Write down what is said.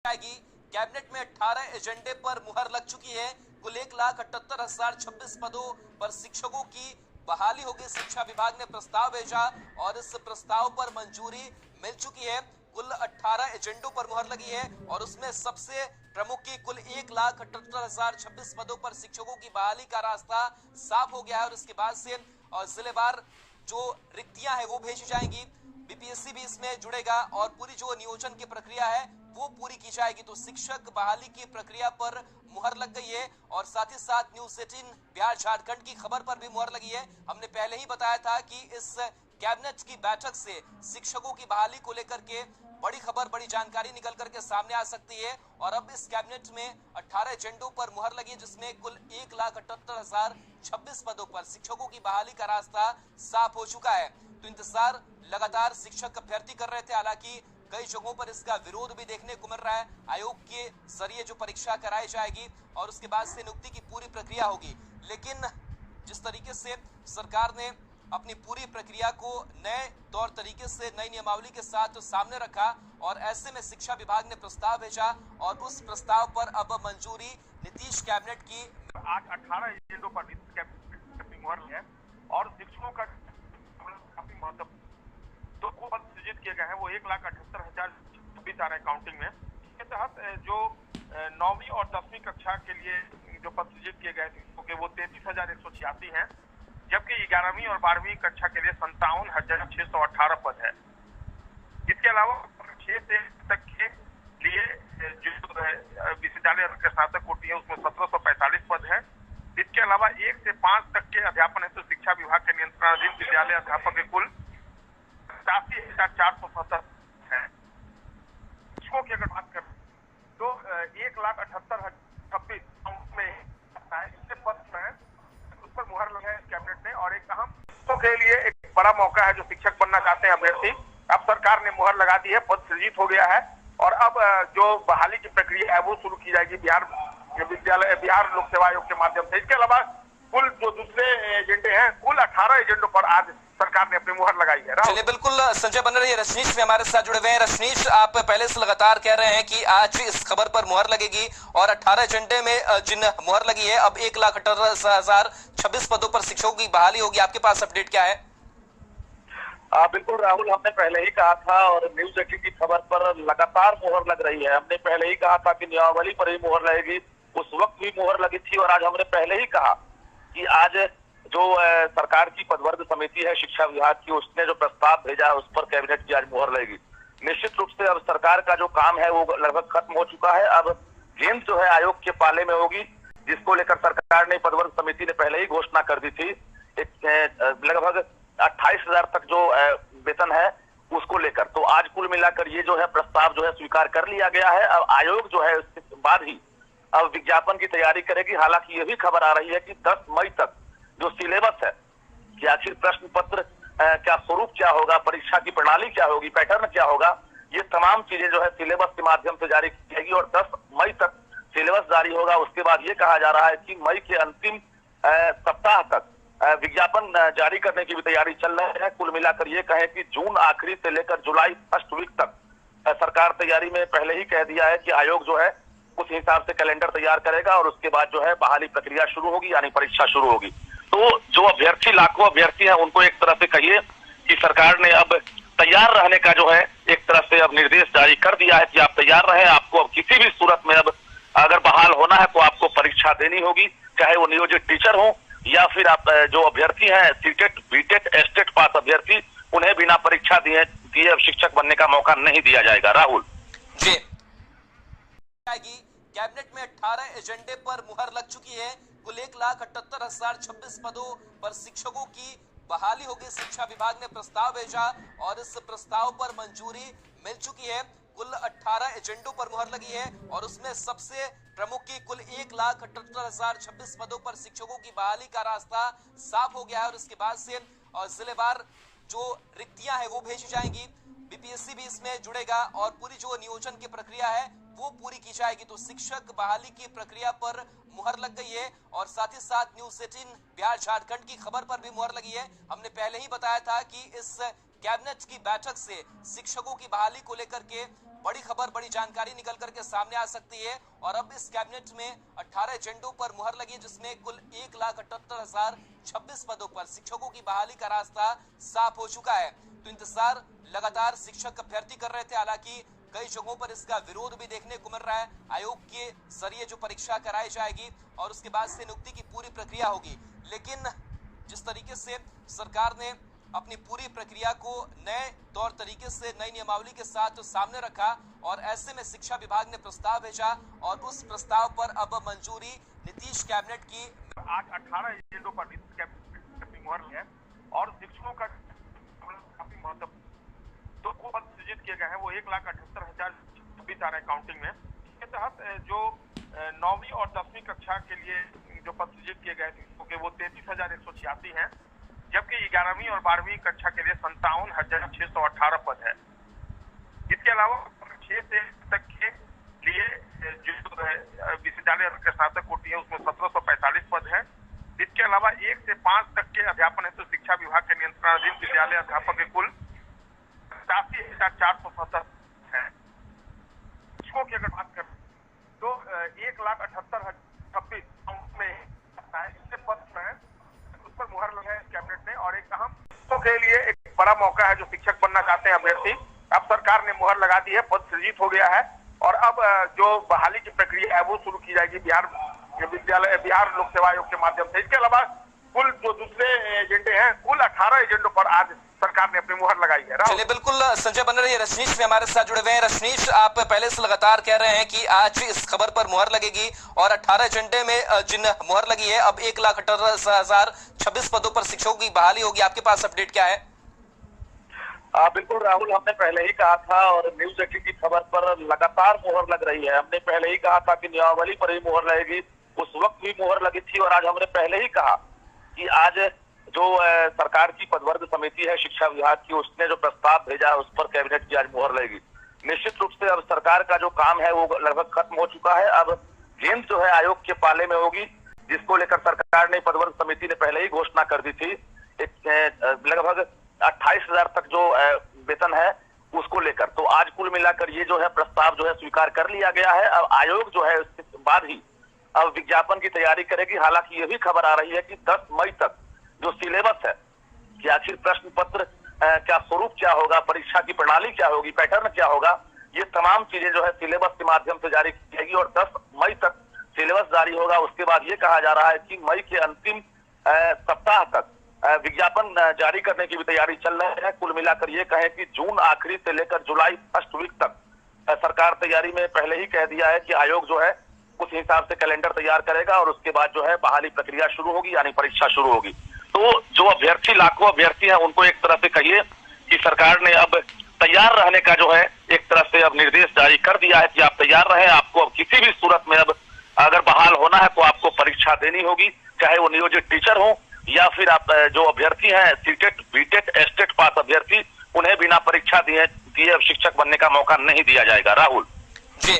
जाएगी। कैबिनेट में 18 एजेंडे पर मुहर लग चुकी है। कुल 1,78,026 पदों पर शिक्षकों की बहाली होगी। शिक्षा विभाग ने प्रस्ताव भेजा और इस प्रस्ताव पर मंजूरी मिल चुकी है। कुल 18 एजेंडों पर मुहर लगी है और उसमें सबसे प्रमुख की कुल 1,78,026 पदों पर शिक्षकों की बहाली का रास्ता साफ हो गया है और इसके बाद से जिलेवार जो रिक्तियां हैं वो भेजी जाएंगी। बीपीएससी भी इसमें जुड़ेगा और पूरी जो नियोजन की प्रक्रिया है वो पूरी की जाएगी। तो शिक्षक बहाली की प्रक्रिया पर मुहर लग गई है और साथ ही साथ न्यूज़ 18 बिहार झारखंड की खबर पर भी मुहर लगी है। हमने पहले ही बताया था कि इस कैबिनेट की बैठक से शिक्षकों की बहाली को लेकर के बड़ी खबर, बड़ी जानकारी निकल करके सामने आ सकती है। और अब इस कैबिनेट में 18 एजेंडों पर मुहर लगी है जिसमें कुल 1,78,026 पदों पर शिक्षकों की बहाली का रास्ता साफ हो चुका है। तो इंतजार लगातार शिक्षक अभ्यर्थी कर रहे थे। हालांकि कई जगहों पर इसका विरोध भी देखने को मिल रहा है। आयोग के जरिए जो परीक्षा कराई जाएगी और उसके बाद से नियुक्ति की पूरी प्रक्रिया होगी। लेकिन जिस तरीके से सरकार ने अपनी पूरी प्रक्रिया को नए तौर तरीके से नई नियमावली के साथ सामने रखा और ऐसे में शिक्षा विभाग ने प्रस्ताव भेजा और उस प्रस्ताव पर अब मंजूरी नीतीश कैबिनेट की। आज 18 एजेंडों पर कैबिनेट मुहर है और शिक्षकों का काफी महत्व तो पद सृजित किए गए हैं। वो 1,78,026 आ रहे हैं काउंटिंग में। इसके तहत जो 9वीं और 10वीं कक्षा के लिए जो पद सृजित किए गए शिक्षकों के वो 33,186 हैं, जबकि 11वीं और 12वीं कक्षा के लिए 57,618 पद है। इसके अलावा 6 से तक के लिए जो विश्वविद्यालय स्नातक कोटि है उसमें 1745 पद है। इसके अलावा 1 से 5 तक के अध्यापन हेतु शिक्षा विभाग के नियंत्रणाधीन विद्यालय अध्यापक के कुल 87,470 है। शिक्षकों की अगर बात करें तो 1,78,026 में इससे पद है उस पर मुहर लगा है कैबिनेट ने। और एक अहम शिक्षकों के लिए एक बड़ा मौका है जो शिक्षक बनना चाहते हैं अभ्यर्थी। अब सरकार ने मुहर लगा दी है, पद सृजित हो गया है और अब जो बहाली की प्रक्रिया है वो शुरू की जाएगी बिहार लोक सेवा आयोग के माध्यम से। इसके अलावा कुल जो दूसरे एजेंडे हैं कुल 18 एजेंडों पर आज सरकार ने अपनी मुहर लगाई है। चलिए बिल्कुल संजय बन रही है। रजनीश भी हमारे साथ जुड़े हुए हैं। रजनीश, आप पहले से लगातार कह रहे हैं कि आज इस खबर पर मुहर लगेगी और 18 एजेंडे में जिन मुहर लगी है अब 1,78,026 पदों पर शिक्षकों की बहाली होगी। आपके पास अपडेट क्या है? बिल्कुल राहुल, हमने पहले ही कहा था और न्यूज़ 18 की खबर पर लगातार मुहर लग रही है। हमने पहले ही कहा था कि नियमावली पर ही मुहर लगेगी, उस वक्त भी मुहर लगी थी और आज हमने पहले ही कहा कि आज जो सरकार की पदवर्ग समिति है शिक्षा विभाग की, उसने जो प्रस्ताव भेजा उस पर कैबिनेट की आज मुहर लगेगी। निश्चित रूप से अब सरकार का जो काम है वो लगभग खत्म हो चुका है। अब गेंद जो है आयोग के पाले में होगी, जिसको लेकर सरकार ने पदवर्ग समिति ने पहले ही घोषणा कर दी थी। लगभग 28,000 तक जो वेतन है उसको लेकर, तो आज कुल मिलाकर ये जो है प्रस्ताव जो है स्वीकार कर लिया गया है। अब आयोग जो है उसके बाद ही अब विज्ञापन की तैयारी करेगी। हालांकि ये भी खबर आ रही है कि 10 मई तक जो सिलेबस है कि आखिर प्रश्न पत्र क्या स्वरूप क्या होगा, परीक्षा की प्रणाली क्या होगी, पैटर्न क्या होगा, ये तमाम चीजें जो है सिलेबस के माध्यम से जारी की जाएगी और 10 मई तक सिलेबस जारी होगा। उसके बाद ये कहा जा रहा है कि मई के अंतिम सप्ताह तक विज्ञापन जारी करने की भी तैयारी चल रही है। कुल मिलाकर ये कहें कि जून आखिरी से लेकर जुलाई फर्स्ट वीक तक सरकार तैयारी में पहले ही कह दिया है कि आयोग जो है उस हिसाब से कैलेंडर तैयार करेगा और उसके बाद जो है बहाली प्रक्रिया शुरू होगी, यानी परीक्षा शुरू होगी। तो जो अभ्यर्थी, लाखों अभ्यर्थी हैं, उनको एक तरह से कहिए कि सरकार ने अब तैयार रहने का जो है एक तरह से अब निर्देश जारी कर दिया है कि आप तैयार रहें। आपको अब किसी भी सूरत में अब अगर बहाल होना है तो आपको परीक्षा देनी होगी, चाहे वो नियोजित टीचर हो या फिर आप जो अभ्यर्थी हैं सीटेट, बीटेट, एस्टेट पास अभ्यर्थी, उन्हें बिना परीक्षा दिए अब शिक्षक बनने का मौका नहीं दिया जाएगा। राहुल जी, कैबिनेट में 18 एजेंडे पर मुहर लग चुकी है। कुल 1,78,026 पदों पर शिक्षकों की बहाली होगी। शिक्षा विभाग ने प्रस्ताव भेजा और इस प्रस्ताव पर मंजूरी मिल चुकी है। कुल 18 एजेंडों पर मुहर लगी है और उसमें सबसे प्रमुख की कुल 1,78,026 पदों पर शिक्षकों की बहाली का रास्ता साफ हो गया है और इसके बाद से जिलेवार जो रिक्तियां हैं वो भेजी जाएंगी। बीपीएससी भी इसमें जुड़ेगा और पूरी जो नियोजन की प्रक्रिया है वो पूरी की जाएगी। तो शिक्षक बहाली की प्रक्रिया पर मुहर लग गई है और साथ ही साथ न्यूज़ 18 बिहार झारखंड की खबर पर भी मुहर लगी है। हमने पहले ही बताया था कि इस कैबिनेट की बैठक से शिक्षकों की बहाली को लेकर के बड़ी खबर, बड़ी जानकारी निकल करके सामने आ सकती है। और अब इस कैबिनेट में 18 एजेंडों पर मुहर लगी, जिसमें कुल 1,78,026 पदों पर शिक्षकों की बहाली का रास्ता साफ हो चुका है। तो इंतजार लगातार शिक्षक अभ्यर्थी कर रहे थे, हालांकि कई जगहों पर इसका विरोध भी देखने को मिल रहा है। आयोग के जरिए जो परीक्षा कराई जाएगी और उसके बाद से नियुक्ति की पूरी प्रक्रिया होगी, लेकिन जिस तरीके से सरकार ने अपनी पूरी प्रक्रिया को नए तौर तरीके से नई नियमावली के साथ सामने रखा और ऐसे में शिक्षा विभाग ने प्रस्ताव भेजा और उस प्रस्ताव पर अब मंजूरी नीतीश कैबिनेट की। आज 18 एजेंडों पर कैबिनेट की मुहर है और शिक्षकों का काफी महत्व तो पद सृजित किए गए हैं, वो 1,78,026 आ रहे हैं काउंटिंग में। इसके तहत जो 9वीं और 10वीं कक्षा के लिए जो पद सृजित किए गए थे वो 33,186 हैं, जबकि 11वीं और 12वीं कक्षा के लिए 57,618 पद है। इसके अलावा 6 से तक के लिए जो विश्वविद्यालय स्नातक कोटि है उसमें 1745 पद है। इसके अलावा 1 से 5 तक के अध्यापन हेतु शिक्षा विभाग के नियंत्रणाधीन विद्यालय अध्यापक के कुल 87,470 है। शिक्षकों की अगर बात करें तो 1,78,026 में इससे पद है, उस पर मुहर लगा है कैबिनेट ने। और एक अहम शिक्षकों के लिए एक बड़ा मौका है, जो शिक्षक बनना चाहते हैं अभ्यर्थी, अब सरकार ने मुहर लगा दी है, पद सृजित हो गया है और अब जो बहाली की प्रक्रिया है वो शुरू की जाएगी बिहार लोक सेवा आयोग के माध्यम से। इसके अलावा कुल जो दूसरे एजेंडे हैं, कुल 18 एजेंडों पर आज सरकार ने अपनी मुहर लगाई है। चलिए बिल्कुल संजय बन रही है, रजनीश भी हमारे साथ जुड़े हुए हैं। रजनीश, आप पहले से लगातार कह रहे हैं कि आज इस खबर पर मुहर लगेगी और 18 एजेंडे में जिन मुहर लगी है, अब 1,78,026 पदों पर शिक्षकों की बहाली होगी। आपके पास अपडेट क्या है? बिल्कुल राहुल, हमने पहले ही कहा था और न्यूज 18 की खबर पर लगातार मुहर लग रही है। हमने पहले ही कहा था कि नियमावली पर ही मुहर लगेगी, उस वक्त भी मुहर लगी थी और आज हमने पहले ही कहा कि आज जो सरकार की पदवर्ग समिति है शिक्षा विभाग की, उसने जो प्रस्ताव भेजा है उस पर कैबिनेट की आज मुहर लगेगी। निश्चित रूप से अब सरकार का जो काम है वो लगभग खत्म हो चुका है। अब गेंद जो है आयोग के पाले में होगी, जिसको लेकर सरकार ने पदवर्ग समिति ने पहले ही घोषणा कर दी थी। लगभग 28,000 तक जो वेतन है उसको लेकर, तो आज कुल मिलाकर ये जो है प्रस्ताव जो है स्वीकार कर लिया गया है। अब आयोग जो है उसके बाद ही अब विज्ञापन की तैयारी करेगी। हालांकि ये भी खबर आ रही है कि 10 मई तक जो सिलेबस है कि आखिर प्रश्न पत्र क्या स्वरूप क्या होगा, परीक्षा की प्रणाली क्या होगी, पैटर्न क्या होगा, ये तमाम चीजें जो है सिलेबस के माध्यम से जारी की जाएगी और 10 मई तक सिलेबस जारी होगा। उसके बाद ये कहा जा रहा है कि मई के अंतिम सप्ताह तक विज्ञापन जारी करने की भी तैयारी चल रही है। कुल मिलाकर ये कहें कि जून आखिरी से लेकर जुलाई फर्स्ट वीक तक सरकार तैयारी में पहले ही कह दिया है कि आयोग जो है उस हिसाब से कैलेंडर तैयार करेगा और उसके बाद जो है बहाली प्रक्रिया शुरू होगी, यानी परीक्षा शुरू होगी। तो जो अभ्यर्थी, लाखों अभ्यर्थी हैं, उनको एक तरह से कहिए कि सरकार ने अब तैयार रहने का जो है एक तरह से अब निर्देश जारी कर दिया है कि आप तैयार रहें। आपको अब किसी भी सूरत में अब अगर बहाल होना है तो आपको परीक्षा देनी होगी, चाहे वो नियोजित टीचर हो या फिर आप जो अभ्यर्थी हैं सीटेट, बीटेट, एस्टेट पास अभ्यर्थी, उन्हें बिना परीक्षा दिए अब शिक्षक बनने का मौका नहीं दिया जाएगा। राहुल जी।